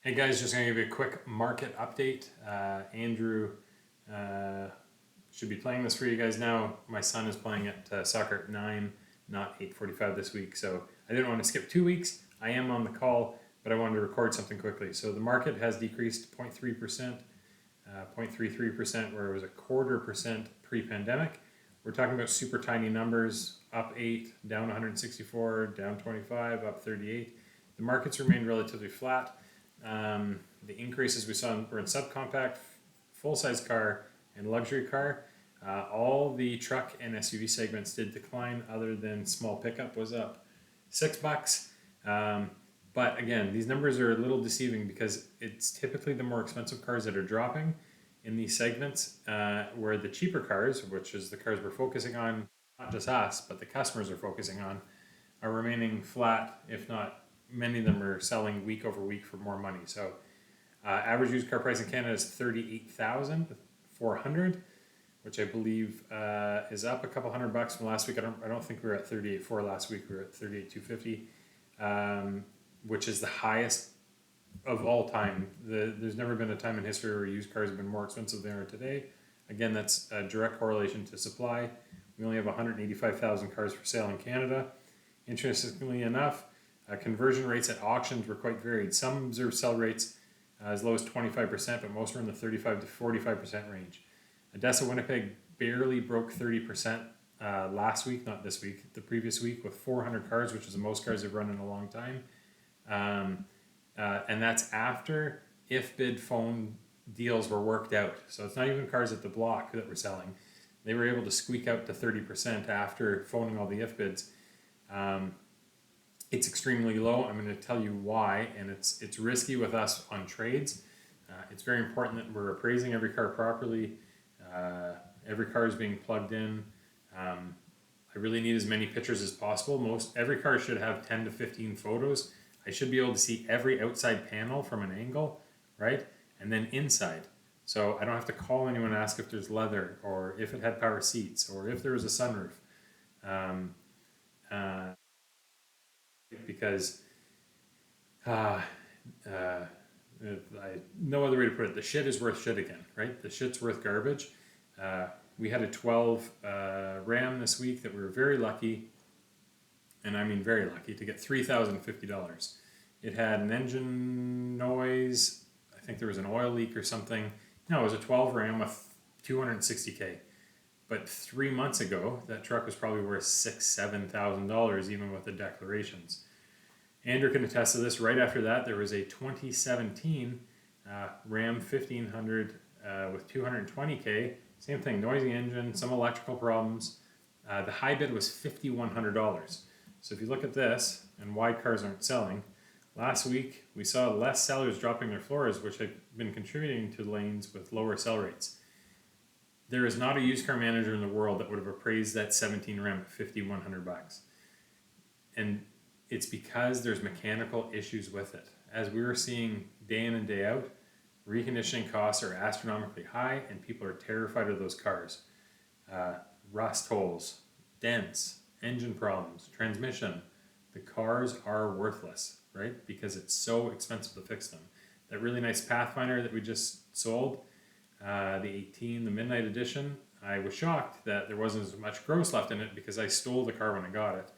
Hey guys, just gonna give you a quick market update. Andrew should be playing this for you guys now. My son is playing at soccer at 9, not 8:45 this week. So I didn't want to skip 2 weeks. I am on the call, but I wanted to record something quickly. So the market has decreased 0.3%, 0.33%, where it was a 0.25% pre-pandemic. We're talking about super tiny numbers: up 8, down 164, down 25, up 38. The markets remained relatively flat. The increases we saw were in subcompact, full-size car, and luxury car. All the truck and SUV segments did decline, other than small pickup was up $6. But again, these numbers are a little deceiving because it's typically the more expensive cars that are dropping in these segments, where the cheaper cars, which is the cars we're focusing on, not just us, but the customers are focusing on, are remaining flat, if not many of them are selling week over week for more money. So average used car price in Canada is 38,400, which I believe is up a couple $100 from last week. I don't think we were at 38,400 last week. We were at 38,250, which is the highest of all time. There's never been a time in history where used cars have been more expensive than they are today. Again, that's a direct correlation to supply. We only have 185,000 cars for sale in Canada. Interestingly enough, conversion rates at auctions were quite varied. Some observed sell rates as low as 25%, but most were in the 35 to 45% range. Odessa, Winnipeg barely broke 30% last week, not this week, the previous week, with 400 cars, which is the most cars they've run in a long time. And that's after if bid phone deals were worked out. So it's not even cars at the block that were selling. They were able to squeak out to 30% after phoning all the if bids. It's extremely low. I'm going to tell you why, and it's risky with us on trades. It's very important that we're appraising every car properly. Every car is being plugged in. I really need as many pictures as possible. Every car should have 10 to 15 photos. I should be able to see every outside panel from an angle, right? And then inside. So I don't have to call anyone and ask if there's leather, or if it had power seats, or if there was a sunroof. Because no other way to put it, the shit is worth shit again, right? The shit's worth garbage. We had a 12 Ram this week that we were very lucky, and I mean very lucky, to get $3,050. It had an engine noise. I think there was an oil leak or something. No, it was a 12 Ram with 260K. But 3 months ago, that truck was probably worth $6,000-$7,000, even with the declarations. Andrew can attest to this. Right after that, there was a 2017 Ram 1500 with 220K. Same thing, noisy engine, some electrical problems. The high bid was $5,100. So if you look at this and why cars aren't selling, last week we saw less sellers dropping their floors, which had been contributing to lanes with lower sell rates. There is not a used car manager in the world that would have appraised that 17 Ram at $5,100. And it's because there's mechanical issues with it. As we were seeing day in and day out, reconditioning costs are astronomically high, and people are terrified of those cars. Rust holes, dents, engine problems, transmission. The cars are worthless, right? Because it's so expensive to fix them. That really nice Pathfinder that we just sold, the 18, the Midnight Edition, I was shocked that there wasn't as much gross left in it because I stole the car when I got it.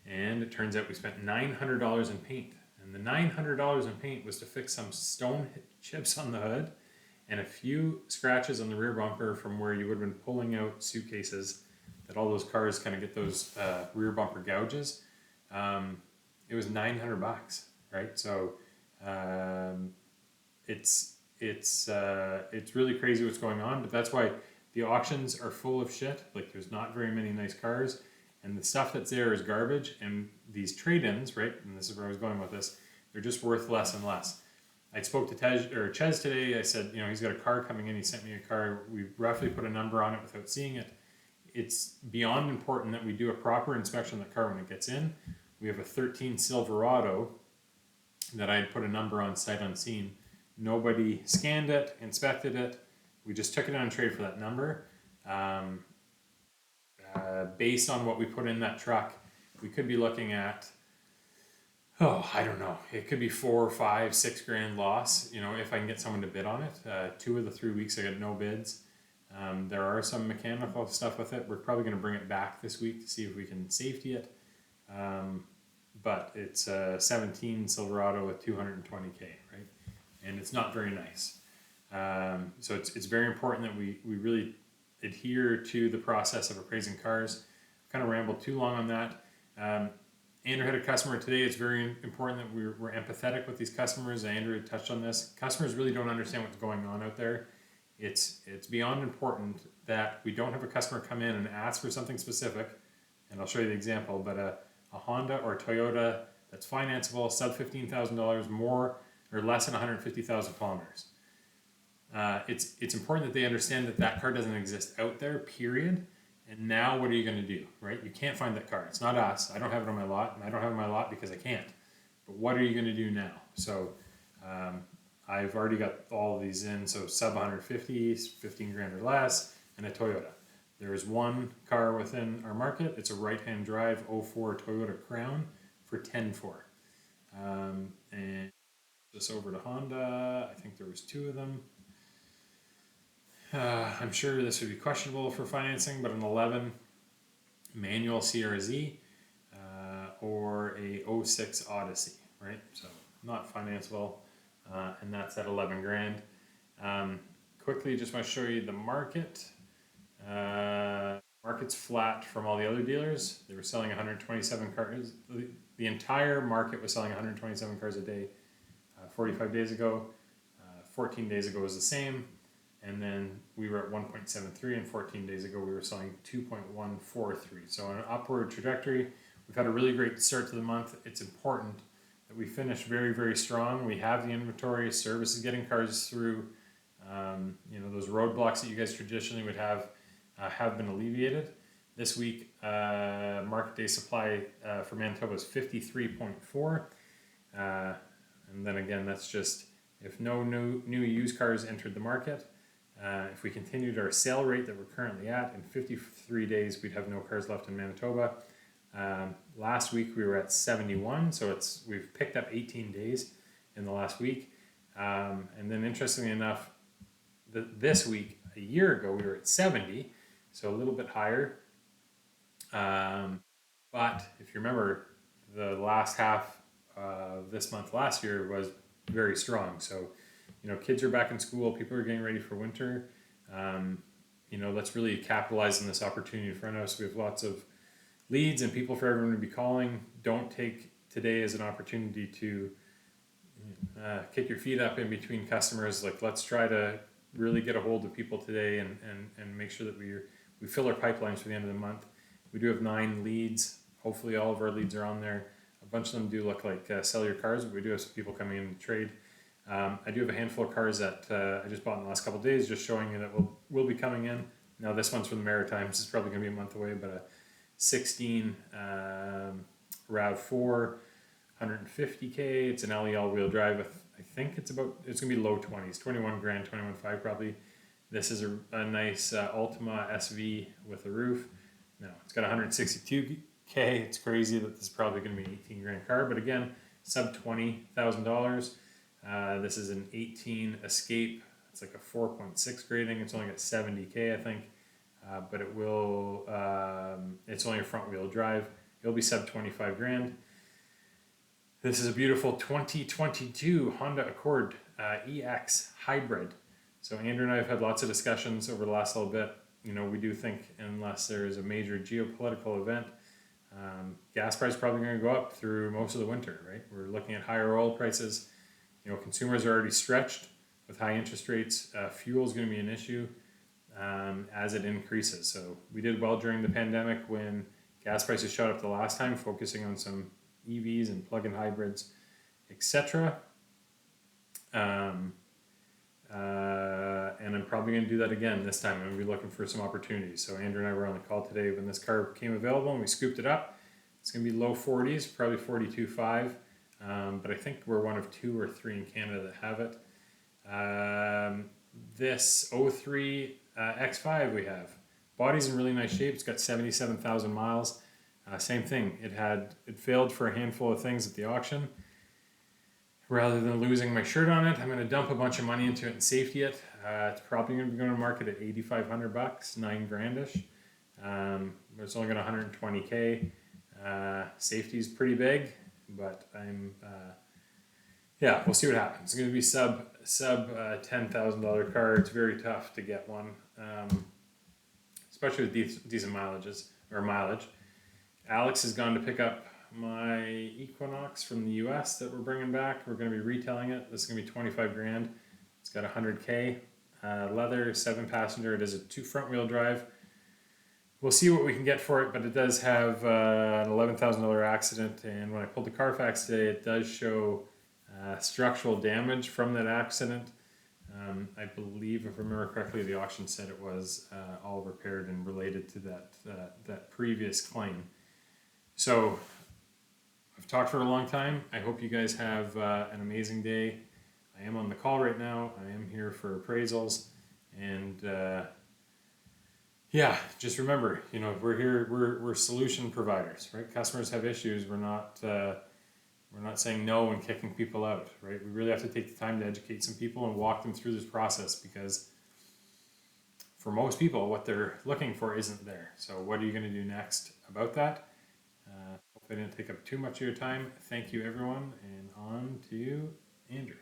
And it turns out we spent $900 in paint. And the $900 in paint was to fix some stone chips on the hood and a few scratches on the rear bumper from where you would have been pulling out suitcases, that all those cars kind of get those rear bumper gouges. It was $900, right? So it's really crazy what's going on, but that's why the auctions are full of shit. Like, there's not very many nice cars, and the stuff that's there is garbage. And these trade-ins, right? And this is where I was going with this. They're just worth less and less. I spoke to Ches today. I said, he's got a car coming in. He sent me a car. We roughly put a number on it without seeing it. It's beyond important that we do a proper inspection of the car when it gets in. We have a 13 Silverado that I put a number on sight unseen. Nobody scanned it, inspected it. We just took it on trade for that number. Based on what we put in that truck, we could be looking at Oh, I don't know. It could be 4, 5, 6 grand loss. If I can get someone to bid on it. 2 of the 3 weeks I got no bids. There are some mechanical stuff with it. We're probably going to bring it back this week to see if we can safety it. But it's a 17 Silverado with 220K, right? And it's not very nice. So it's very important that we really adhere to the process of appraising cars. I've kind of rambled too long on that. Andrew had a customer today. It's very important that we're empathetic with these customers. Andrew touched on this. Customers really don't understand what's going on out there. It's beyond important that we don't have a customer come in and ask for something specific, and I'll show you the example, but a Honda or Toyota that's financeable, sub $15,000, more or less than 150,000 kilometers. It's important that they understand that car doesn't exist out there, period. And now what are you going to do, right? You can't find that car. It's not us. I don't have it on my lot, and I don't have it on my lot because I can't. But what are you going to do now? So I've already got all of these in. So sub 150, 15 grand or less, and a Toyota. There is one car within our market. It's a right-hand drive 04 Toyota Crown for 10.4. And this over to Honda. I think there was 2 of them. I'm sure this would be questionable for financing, but an 11 manual CRZ or a 06 Odyssey, right? So not financeable, and that's at 11 grand. Quickly, just want to show you the market. Market's flat from all the other dealers. They were selling 127 cars. The entire market was selling 127 cars a day 45 days ago. 14 days ago was the same. And then we were at 1.73, and 14 days ago we were selling 2.143. So on an upward trajectory, we've had a really great start to the month. It's important that we finish very, very strong. We have the inventory, service is getting cars through. Those roadblocks that you guys traditionally would have been alleviated. This week, market day supply for Manitoba is 53.4. And then again, that's just if no new used cars entered the market. If we continued our sale rate that we're currently at, in 53 days, we'd have no cars left in Manitoba. Last week, we were at 71, so we've picked up 18 days in the last week. And then interestingly enough, this week, a year ago, we were at 70, so a little bit higher. But if you remember, the last half of this month last year was very strong. So kids are back in school, people are getting ready for winter. Let's really capitalize on this opportunity in front of us. We have lots of leads and people for everyone to be calling. Don't take today as an opportunity to kick your feet up in between customers. Let's try to really get a hold of people today and make sure that we fill our pipelines for the end of the month. We do have 9 leads. Hopefully all of our leads are on there. A bunch of them do look like sell your cars, but we do have some people coming in to trade. I do have a handful of cars that I just bought in the last couple of days, just showing you that will be coming in. Now this one's from the Maritimes. It's probably going to be a month away, but a 16 RAV4, 150K. It's an LE all-wheel drive with, I think it's going to be low 20s, 21 grand, 21.5 probably. This is a nice Altima SV with a roof. No, it's got 162K. It's crazy that this is probably going to be an 18 grand car, but again, sub $20,000. This is an 18 Escape. It's like a 4.6 grading. It's only got 70K, I think, but it's only a front wheel drive. It'll be sub 25 grand. This is a beautiful 2022 Honda Accord EX Hybrid. So Andrew and I have had lots of discussions over the last little bit. We do think unless there is a major geopolitical event, gas price is probably going to go up through most of the winter, right? We're looking at higher oil prices. Consumers are already stretched with high interest rates. Fuel is going to be an issue as it increases. So we did well during the pandemic when gas prices shot up the last time, focusing on some EVs and plug-in hybrids, etc. And I'm probably going to do that again this time. I'm going to be looking for some opportunities. So Andrew and I were on the call today when this car became available and we scooped it up. It's going to be low 40s, probably 42.5. But I think we're one of 2 or 3 in Canada that have it. This 03 X5 we have. Body's in really nice shape. It's got 77,000 miles. Same thing. It failed for a handful of things at the auction. Rather than losing my shirt on it, I'm going to dump a bunch of money into it and safety it. It's probably going to be going to market at $8,500, $9,000ish. It's only got 120K. Safety's pretty big, but yeah, we'll see what happens. It's going to be sub $10,000 car. It's very tough to get one, especially with decent mileage. Alex has gone to pick up my Equinox from the US that we're bringing back. We're going to be retailing it. This is going to be 25 grand. It's got 100K. Leather, 7-passenger. It is a front wheel drive. We'll see what we can get for it, but it does have an $11,000 accident. And when I pulled the Carfax today, it does show structural damage from that accident. I believe, if I remember correctly, the auction said it was all repaired and related to that previous claim. So I've talked for a long time. I hope you guys have an amazing day. I am on the call right now. I am here for appraisals, and yeah, just remember, we're here. We're solution providers, right? Customers have issues. We're not saying no and kicking people out, right? We really have to take the time to educate some people and walk them through this process, because for most people, what they're looking for isn't there. So what are you going to do next about that? Hope I didn't take up too much of your time. Thank you, everyone, and on to you, Andrew.